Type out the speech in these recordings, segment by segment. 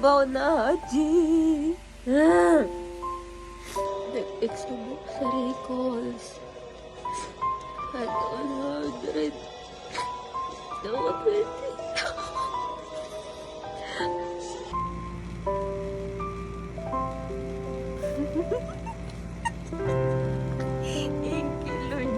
ikaw na, Haji. Nag-text mo sa recalls. At 100. No, 20. Thank you, Lord.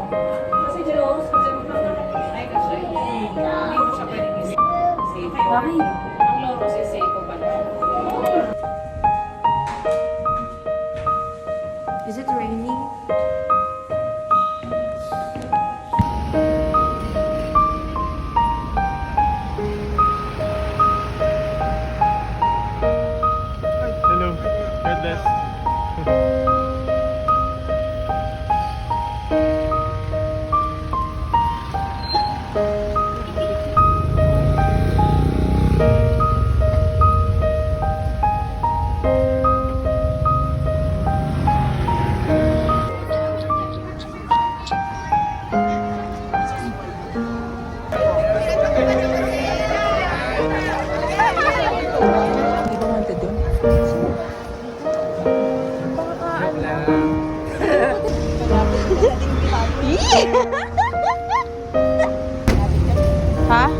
Kasi Diyos, kasi ay kasi hindi mo siya pwedeng isip. Bakit? Ang loro si Seiko pala. Is it raining? Hello. God bless. Ha?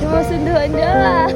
Sumusunduan niya.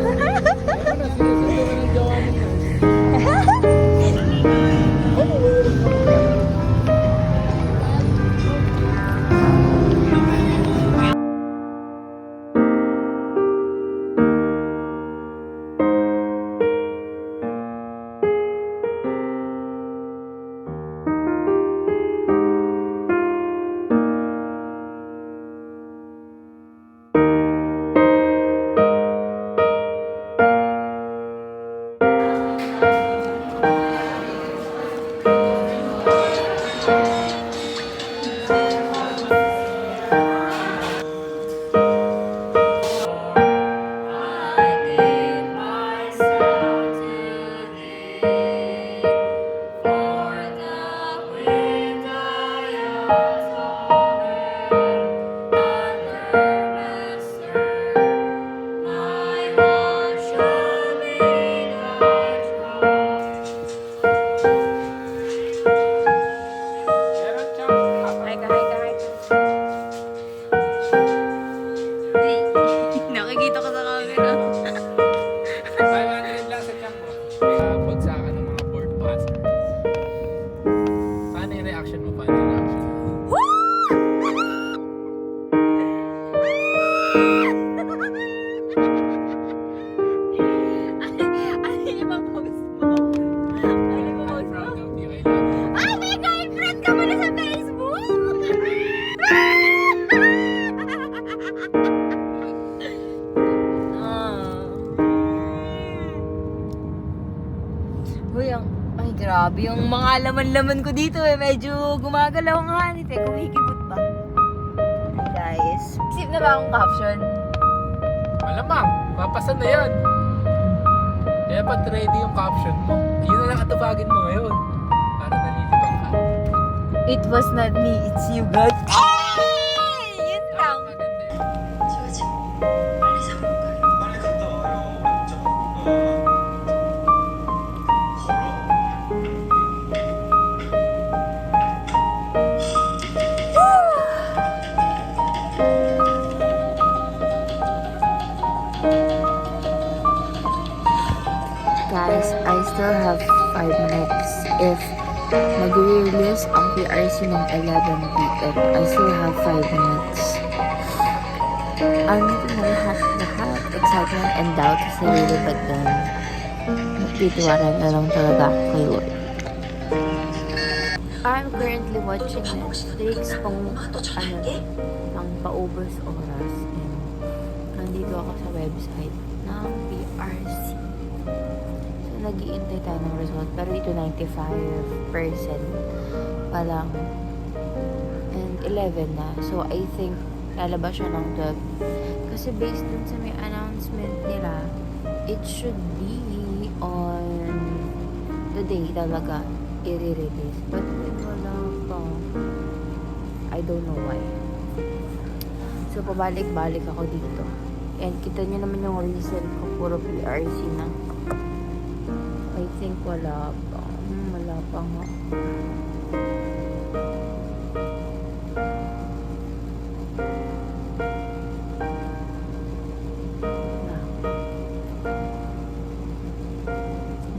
Nakikita ko sa camera. 500 lang sa tiyan mo. Bagsakan ng mga board passer. Paano yung reaction mo? Paano yung reaction mo? Ano yung ipapost mo? Ano yung ipapost mo? Proud of you, I love you. Ay, may girlfriend ka pala sa Facebook! Uy, ay grabe, yung mga laman-laman ko dito medyo gumagalaw ang hanit kumikibot pa. Hey guys, isip na ba akong caption? Malamang, papasa na yan. Kaya pag ready yung caption mo, yun na lang atupagin mo ngayon. Para nalilibang ka. It was not me, it's you God. Hey! Yun lang. 빨리 갔다 와요. Guys, I still have 5 minutes. If mag-release ang PRC ng 11 p.m., I still have 5 minutes. Ano na lahat, excitement and doubt sa sarili, but then, magtitiwala na lang talaga ako kay Lord. I'm currently watching Netflix pang paubos oras, and nandito ako sa website ng PRC. So, nag-iintay tayo ng result, pero ito 95% pa lang, and 11 na. So, I think lalabas siya ng 12. Kasi based dun sa may announcement nila, it should be on the day talaga i-release. But wala pa. I don't know why. So, pabalik-balik ako dito. And kita nyo naman yung recent ko, puro PRC na. I think wala pa. Wala pa nga.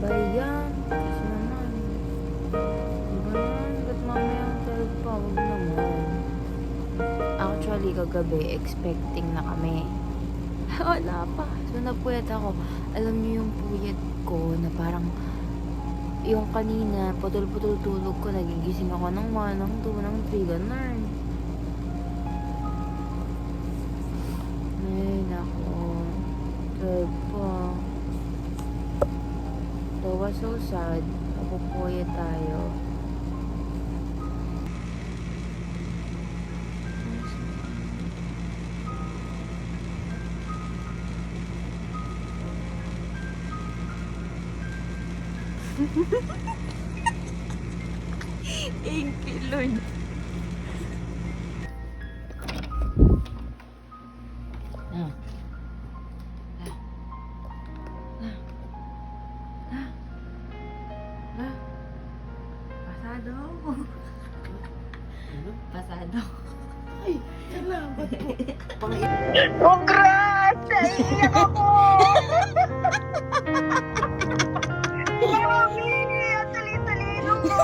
Bayan. Kasi naman. Bayan. Ba't kagabi, expecting na kami. Wala pa. So, napuyat ako. Alam niyo yung puyat ko na parang yung kanina, putol-putol tulog ko, nagigising ako ng 1, ng 2, ng 3, ganun. Ay, nako. 12 pa. That was so sad. Napupuyat tayo. Thank you, Lord. Ah. Pasado. Pasado. Ay, salamat po. Congrats! Naiiyak ako! Mami! Ang tali-talino mo!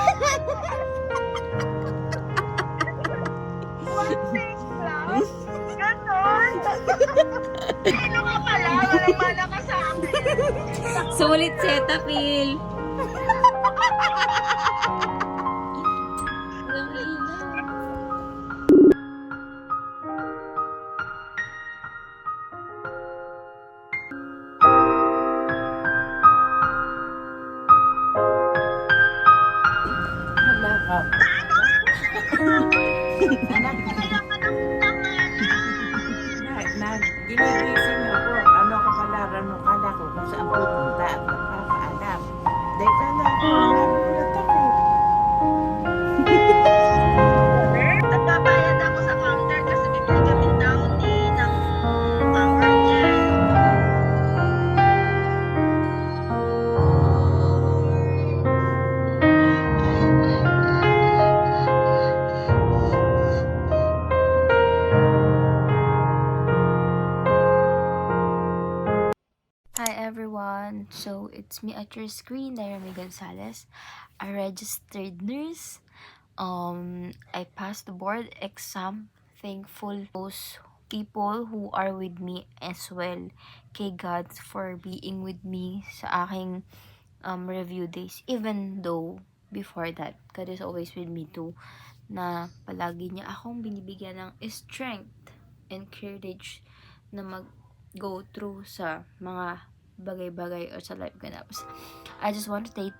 One thing lang? Ganon? Sino ka pala? Walang mana ka sa akin. Sulit seta, Phil. Malakap. Anak, Kaya ka ng ginigising ako. Ano ka pala, kala ko kung saan pupunta at nakakaalam. Dahil kala ko, nagulat ako. Nagbabayad ako sa counter kasi bibili kami downy ng power gel. Hi everyone! So, it's me at your screen, Naomi Gonzalez, a registered nurse. I passed the board exam. Thankful those people who are with me as well. Kay God for being with me sa aking review days. Even though, before that, God is always with me too. Na palagi niya akong binibigyan ng strength and courage na mag-go through sa mga bagay-bagay or sa life ganaps. I just want to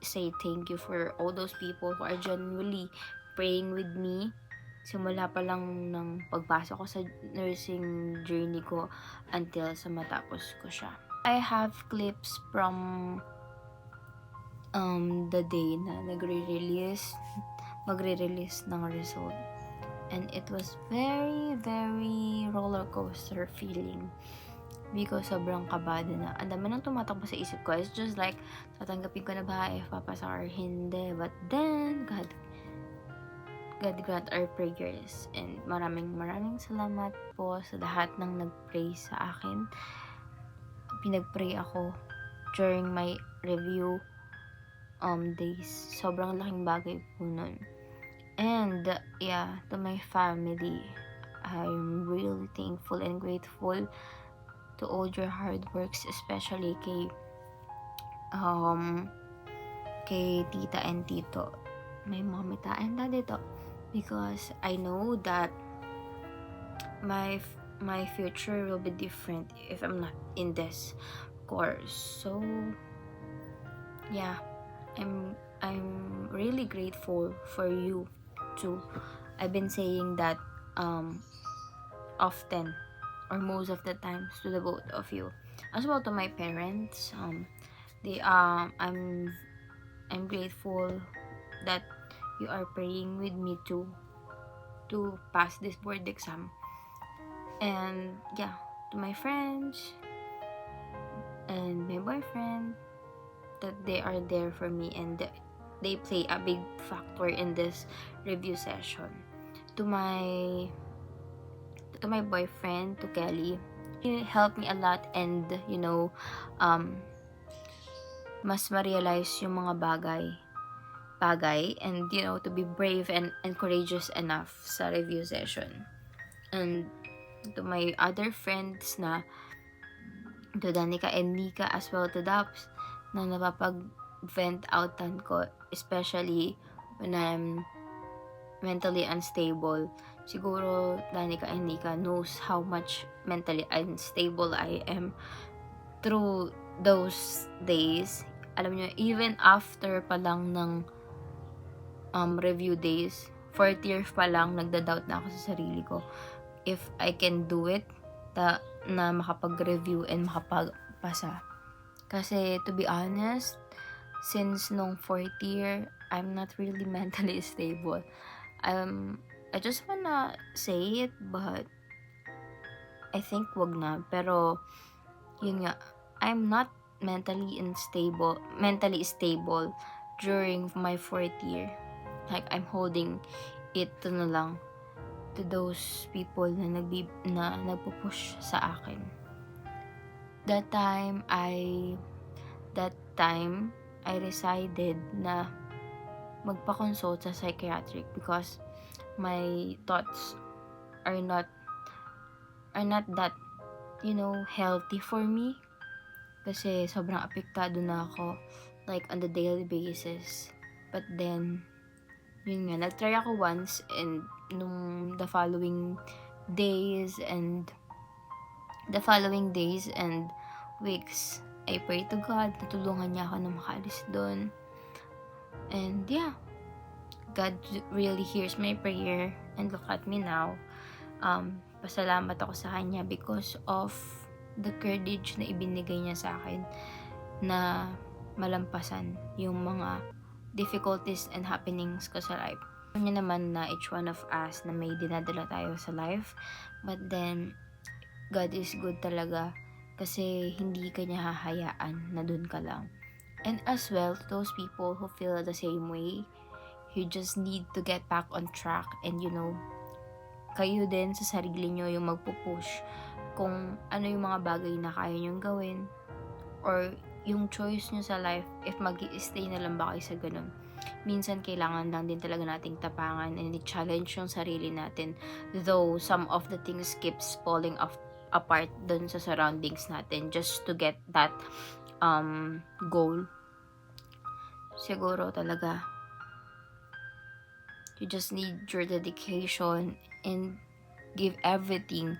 say thank you for all those people who are genuinely praying with me simula pa lang ng pagpasok ko sa nursing journey ko until sa matapos ko siya. I have clips from the day na magre-release ng result. And it was very, very roller coaster feeling. Because sobrang kabado na. Ang dami nang tumatakbo sa isip ko. It's just like, tatanggapin ko na ba if papasa or hindi. But then, God grant our prayers. And maraming salamat po sa lahat ng nag-pray sa akin. Pinag-pray ako during my review days. Sobrang laking bagay po nun. And, yeah, to my family, I'm really thankful and grateful to all your hard works, especially kay tita and tito, my momita and dadito, because I know that my future will be different if I'm not in this course. So yeah, I'm really grateful for you too. I've been saying that often or most of the times to the both of you. As well to my parents, I'm grateful that you are praying with me too to pass this board exam. And yeah, to my friends and my boyfriend, that they are there for me and they play a big factor in this review session. To my boyfriend, to Kelly, he helped me a lot, and mas ma-realize yung mga bagay and to be brave and courageous enough sa review session. And to my other friends na to Danica and Nika, as well to Daps, na napapag-vent outan ko, especially when I'm mentally unstable. Siguro Danica and Nika knows how much mentally unstable I am through those days. Alam nyo, even after pa lang ng review days, 4th year pa lang, nagda-doubt na ako sa sarili ko if I can do it, na makapag-review and makapagpasa. Kasi to be honest, since nung 4th year, I'm not really mentally stable. I just wanna say it, but I think wag na. Pero yun nga, I'm not mentally stable during my 4th year. Like, I'm holding it to na lang to those people na nagpo-push sa akin. That time I decided na magpa-consult sa psychiatric because my thoughts are not that, healthy for me. Kasi sobrang apektado na ako, like, on the daily basis. But then, yun nga, nag-try ako once, and nung the following days and weeks, I pray to God, natulungan niya ako na makaalis doon. And yeah, God really hears my prayer, and look at me now. Pasalamat ako sa Kanya because of the courage na ibinigay niya sa akin na malampasan yung mga difficulties and happenings ko sa life. Alam niya naman na each one of us na may dinadala tayo sa life, but then God is good talaga kasi hindi ka niya hahayaan na dun ka lang. And as well, to those people who feel the same way, you just need to get back on track, and kayo din sa sarili nyo yung magpupush kung ano yung mga bagay na kaya nyong gawin, or yung choice nyo sa life, if mag-i-stay na lang ba kayo sa ganun. Minsan kailangan lang din talaga nating tapangan and i-challenge yung sarili natin, though some of the things keeps falling apart dun sa surroundings natin just to get that goal. Siguro talaga you just need your dedication and give everything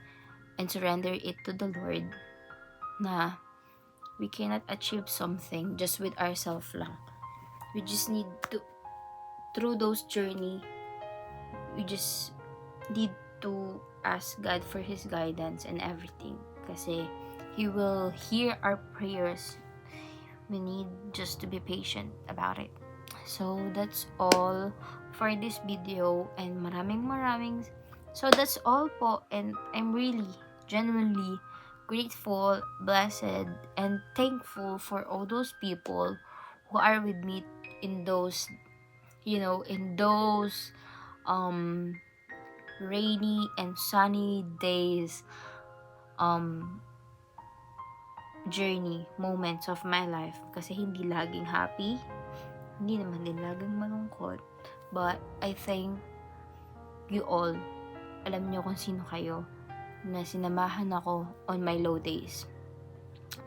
and surrender it to the Lord, na we cannot achieve something just with ourselves lang. We just need to, through those journey, we just need to ask God for His guidance and everything, kasi He will hear our prayers. We need just to be patient about it. So that's all for this video, and maraming so that's all po, and I'm really genuinely grateful, blessed, and thankful for all those people who are with me in those rainy and sunny days, journey moments of my life, kasi hindi laging happy, hindi naman din laging malungkot, but I thank you all. Alam niyo kung sino kayo, na sinamahan ako on my low days.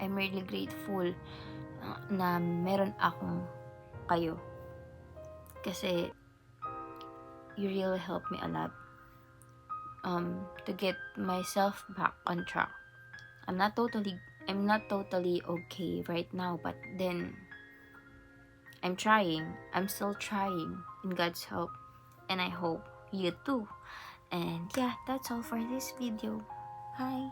I'm really grateful na meron akong kayo, kasi you really helped me a lot to get myself back on track. I'm not totally okay right now, but then I'm still trying in God's help, and I hope you too. And yeah, that's all for this video. Bye.